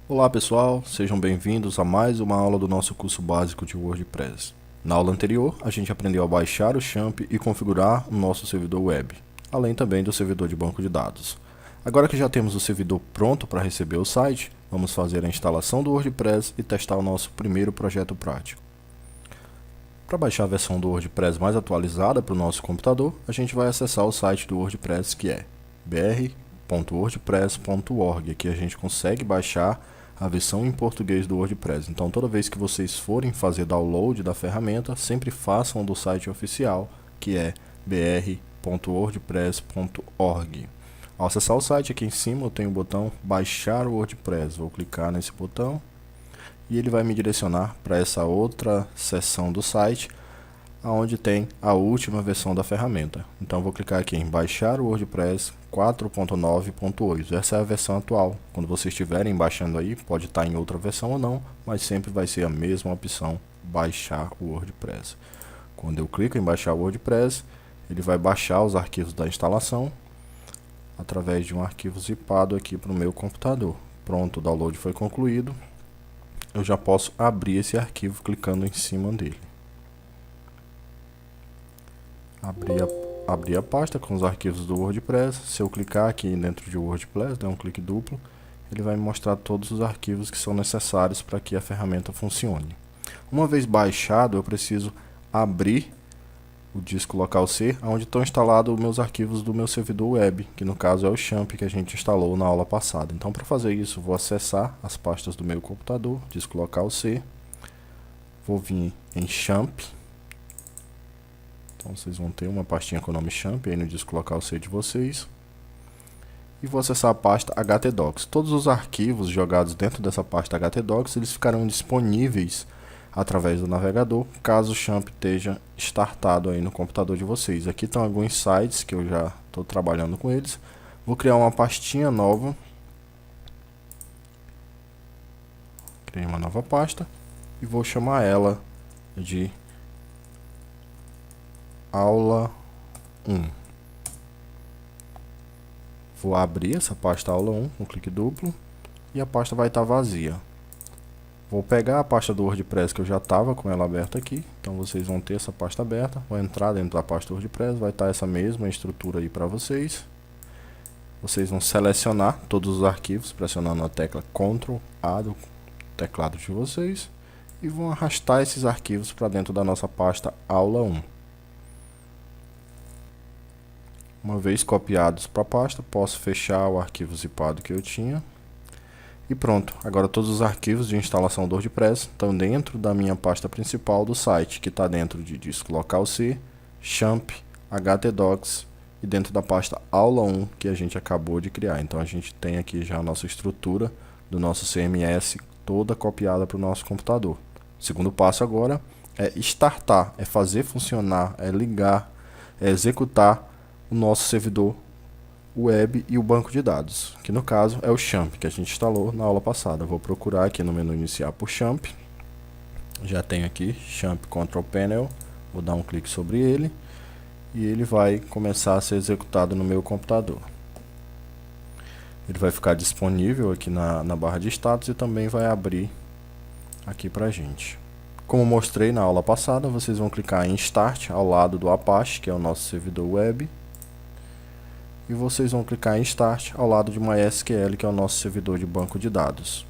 Olá pessoal, sejam bem-vindos a mais uma aula do nosso curso básico de WordPress. Na aula anterior, a gente aprendeu a baixar o XAMPP e configurar o nosso servidor web, além também do servidor de banco de dados. Agora que já temos o servidor pronto para receber o site, vamos fazer a instalação do WordPress e testar o nosso primeiro projeto prático. Para baixar a versão do WordPress mais atualizada para o nosso computador, a gente vai acessar o site do WordPress, que é br.wordpress.org. Aqui a gente consegue baixar a versão em português do WordPress. Então, toda vez que vocês forem fazer download da ferramenta, sempre façam do site oficial, que é br.wordpress.org. Ao acessar o site, aqui em cima eu tenho o botão Baixar o WordPress. Vou clicar nesse botão e ele vai me direcionar para essa outra seção do site, onde tem a última versão da ferramenta. Então vou clicar aqui em Baixar o WordPress 4.9.8. Essa é a versão atual. Quando vocês estiverem baixando aí, pode estar em outra versão ou não, mas sempre vai ser a mesma opção, Baixar o WordPress. Quando eu clico em Baixar o WordPress, ele vai baixar os arquivos da instalação através de um arquivo zipado aqui para o meu computador. Pronto, o download foi concluído. Eu já posso abrir esse arquivo clicando em cima dele. Abrir a pasta com os arquivos do WordPress. Se eu clicar aqui dentro de WordPress, der um clique duplo, ele vai me mostrar todos os arquivos que são necessários para que a ferramenta funcione. Uma vez baixado, eu preciso abrir o disco local C, onde estão instalados os meus arquivos do meu servidor web, que no caso é o XAMPP que a gente instalou na aula passada. Então, para fazer isso, vou acessar as pastas do meu computador, disco local C, vou vir em XAMPP. Então vocês vão ter uma pastinha com o nome XAMPP aí no disco local C de vocês. E vou acessar a pasta htdocs. Todos os arquivos jogados dentro dessa pasta htdocs, eles ficarão disponíveis através do navegador, caso o XAMPP esteja startado aí no computador de vocês. Aqui estão alguns sites que eu já estou trabalhando com eles. Vou criar uma pastinha nova. Criei uma nova pasta e vou chamar ela de aula 1. Vou abrir essa pasta aula 1 com clique duplo e a pasta vai estar vazia. Vou pegar a pasta do WordPress que eu já estava com ela aberta aqui, então vocês vão ter essa pasta aberta. Vou entrar dentro da pasta do WordPress, vai estar essa mesma estrutura aí para vocês. Vocês vão selecionar todos os arquivos pressionando a tecla Ctrl A do teclado de vocês e vão arrastar esses arquivos para dentro da nossa pasta aula 1. Uma vez copiados para a pasta, posso fechar o arquivo zipado que eu tinha. E pronto, agora todos os arquivos de instalação do WordPress estão dentro da minha pasta principal do site, que está dentro de disco local C, XAMPP, htdocs e dentro da pasta aula 1 que a gente acabou de criar. Então a gente tem aqui já a nossa estrutura do nosso CMS toda copiada para o nosso computador. O segundo passo agora é startar, é fazer funcionar, é ligar, é executar o nosso servidor web e o banco de dados, que no caso é o XAMPP que a gente instalou na aula passada. Vou procurar aqui no menu iniciar por XAMPP. Já tenho aqui XAMPP Control Panel. Vou dar um clique sobre ele e ele vai começar a ser executado no meu computador. Ele vai ficar disponível aqui na barra de status e também vai abrir aqui pra gente. Como mostrei na aula passada, vocês vão clicar em Start ao lado do Apache, que é o nosso servidor web. E vocês vão clicar em Start ao lado de MySQL, que é o nosso servidor de banco de dados.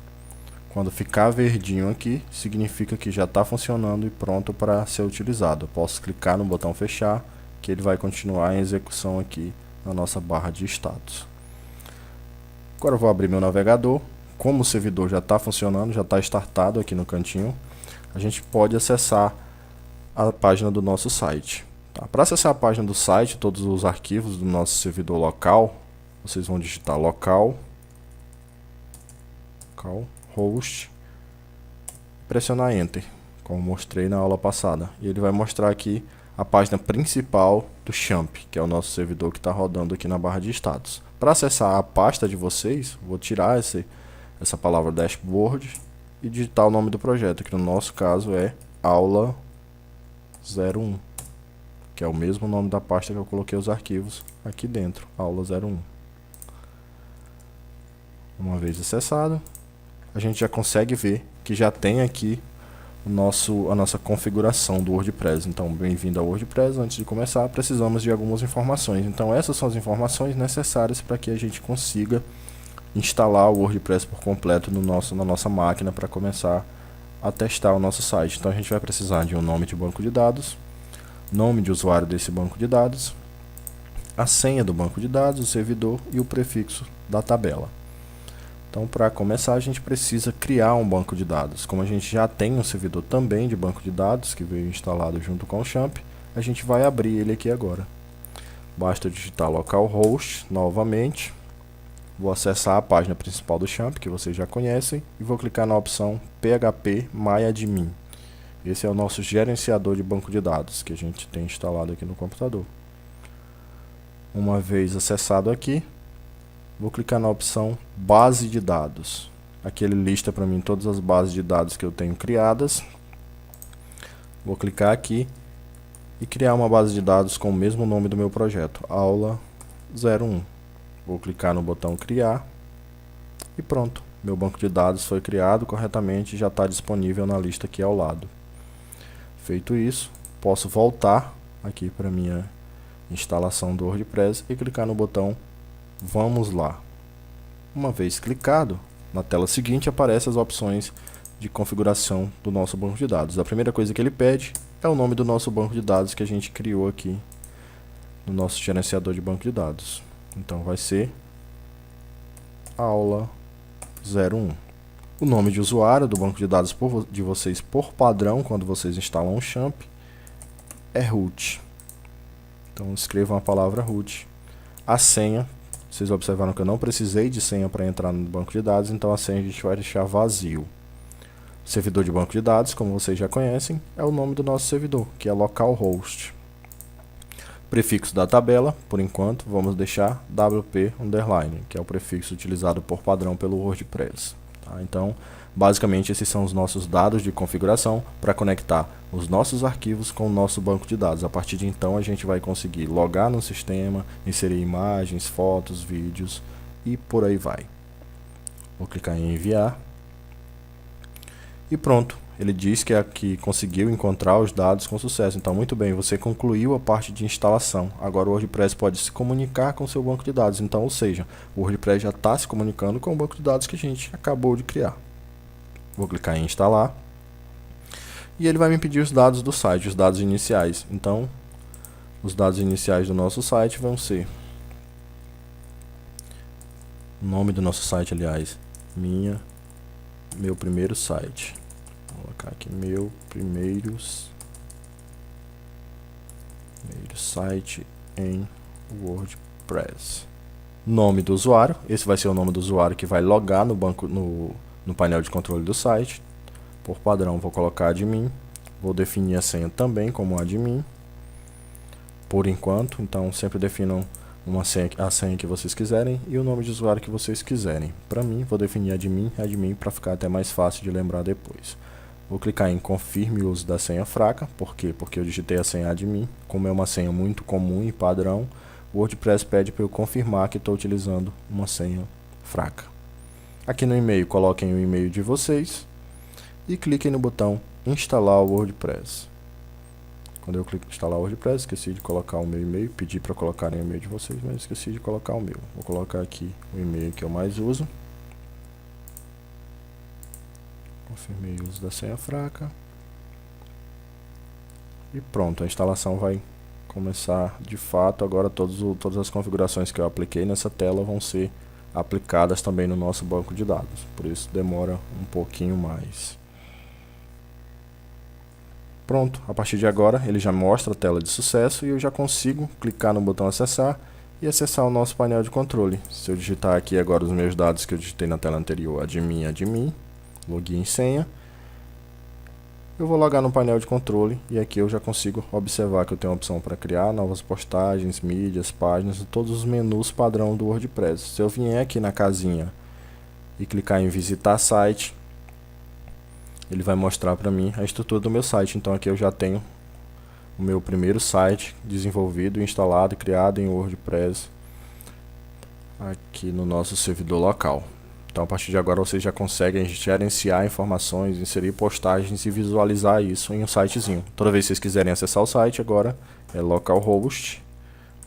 Quando ficar verdinho aqui, significa que já está funcionando e pronto para ser utilizado. Eu posso clicar no botão fechar, que ele vai continuar em execução aqui na nossa barra de status. Agora eu vou abrir meu navegador. Como o servidor já está funcionando, já está startado aqui no cantinho, a gente pode acessar a página do nosso site. Para acessar a página do site, todos os arquivos do nosso servidor local, vocês vão digitar local host, pressionar Enter, como mostrei na aula passada. E ele vai mostrar aqui a página principal do XAMPP, que é o nosso servidor que está rodando aqui na barra de status. Para acessar a pasta de vocês, vou tirar essa palavra dashboard e digitar o nome do projeto, que no nosso caso é aula 01. Que é o mesmo nome da pasta que eu coloquei os arquivos aqui dentro, aula 01. Uma vez acessado, a gente já consegue ver que já tem aqui a nossa configuração do WordPress. Então, bem-vindo ao WordPress. Antes de começar, precisamos de algumas informações. Então, essas são as informações necessárias para que a gente consiga instalar o WordPress por completo na nossa máquina para começar a testar o nosso site. Então, a gente vai precisar de um nome de banco de dados, nome de usuário desse banco de dados, a senha do banco de dados, o servidor e o prefixo da tabela. Então, para começar, a gente precisa criar um banco de dados. Como a gente já tem um servidor também de banco de dados, que veio instalado junto com o Champ, a gente vai abrir ele aqui agora. Basta digitar localhost novamente. Vou acessar a página principal do Champ, que vocês já conhecem, e vou clicar na opção PHP MyAdmin. Esse é o nosso gerenciador de banco de dados, que a gente tem instalado aqui no computador. Uma vez acessado aqui, vou clicar na opção Base de Dados. Aqui ele lista para mim todas as bases de dados que eu tenho criadas. Vou clicar aqui e criar uma base de dados com o mesmo nome do meu projeto, Aula 01. Vou clicar no botão Criar e pronto. Meu banco de dados foi criado corretamente e já está disponível na lista aqui ao lado. Feito isso, posso voltar aqui para minha instalação do WordPress e clicar no botão Vamos lá. Uma vez clicado, na tela seguinte aparecem as opções de configuração do nosso banco de dados. A primeira coisa que ele pede é o nome do nosso banco de dados que a gente criou aqui no nosso gerenciador de banco de dados. Então vai ser Aula 01. O nome de usuário do banco de dados de vocês por padrão, quando vocês instalam o Champ, é root. Então escrevam a palavra root. A senha, vocês observaram que eu não precisei de senha para entrar no banco de dados, então a senha a gente vai deixar vazio. O servidor de banco de dados, como vocês já conhecem, é o nome do nosso servidor, que é localhost. Prefixo da tabela, por enquanto, vamos deixar WP underline, que é o prefixo utilizado por padrão pelo WordPress. Tá? Então, basicamente, esses são os nossos dados de configuração para conectar os nossos arquivos com o nosso banco de dados. A partir de então, a gente vai conseguir logar no sistema, inserir imagens, fotos, vídeos e por aí vai. Vou clicar em enviar. E pronto. Ele diz que conseguiu encontrar os dados com sucesso. Então, muito bem, você concluiu a parte de instalação. Agora o WordPress pode se comunicar com o seu banco de dados. Então, ou seja, o WordPress já está se comunicando com o banco de dados que a gente acabou de criar. Vou clicar em instalar. E ele vai me pedir os dados do site, os dados iniciais. Então, os dados iniciais do nosso site vão ser... O nome do nosso site, aliás, meu primeiro site. Vou colocar aqui meu primeiro site em WordPress. Nome do usuário, esse vai ser o nome do usuário que vai logar no painel de controle do site. Por padrão vou colocar admin, vou definir a senha também como admin. Por enquanto, então sempre definam a senha que vocês quiserem e o nome de usuário que vocês quiserem. Para mim, vou definir admin para ficar até mais fácil de lembrar depois. Vou clicar em confirme o uso da senha fraca. Por quê? Porque eu digitei a senha admin. Como é uma senha muito comum e padrão, o WordPress pede para eu confirmar que estou utilizando uma senha fraca. Aqui no e-mail, coloquem o e-mail de vocês e cliquem no botão instalar o WordPress. Quando eu clico em instalar o WordPress, esqueci de colocar o meu e-mail, pedi para colocarem o e-mail de vocês, mas esqueci de colocar o meu. Vou colocar aqui o e-mail que eu mais uso. Confirmei o uso da senha fraca. E pronto, a instalação vai começar de fato. Agora todas as configurações que eu apliquei nessa tela vão ser aplicadas também no nosso banco de dados. Por isso demora um pouquinho mais. Pronto, a partir de agora ele já mostra a tela de sucesso e eu já consigo clicar no botão acessar e acessar o nosso painel de controle. Se eu digitar aqui agora os meus dados que eu digitei na tela anterior, admin, login e senha, eu vou logar no painel de controle e aqui eu já consigo observar que eu tenho a opção para criar novas postagens, mídias, páginas e todos os menus padrão do WordPress. Se eu vier aqui na casinha e clicar em visitar site, ele vai mostrar para mim a estrutura do meu site. Então aqui eu já tenho o meu primeiro site desenvolvido, instalado e criado em WordPress aqui no nosso servidor local. Então a partir de agora vocês já conseguem gerenciar informações, inserir postagens e visualizar isso em um sitezinho. Toda vez que vocês quiserem acessar o site, agora é localhost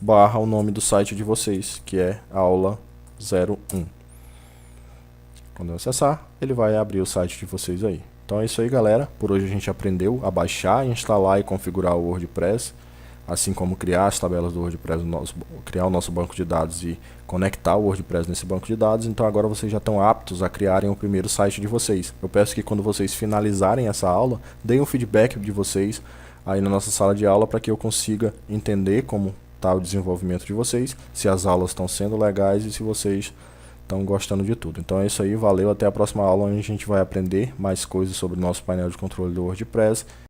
/ o nome do site de vocês, que é aula 01. Quando eu acessar, ele vai abrir o site de vocês aí. Então é isso aí, galera. Por hoje a gente aprendeu a baixar, instalar e configurar o WordPress, assim como criar as tabelas do WordPress, criar o nosso banco de dados e conectar o WordPress nesse banco de dados. Então agora vocês já estão aptos a criarem o primeiro site de vocês. Eu peço que quando vocês finalizarem essa aula, deem um feedback de vocês aí na nossa sala de aula, para que eu consiga entender como está o desenvolvimento de vocês, se as aulas estão sendo legais e se vocês estão gostando de tudo. Então é isso aí, valeu, até a próxima aula, onde a gente vai aprender mais coisas sobre o nosso painel de controle do WordPress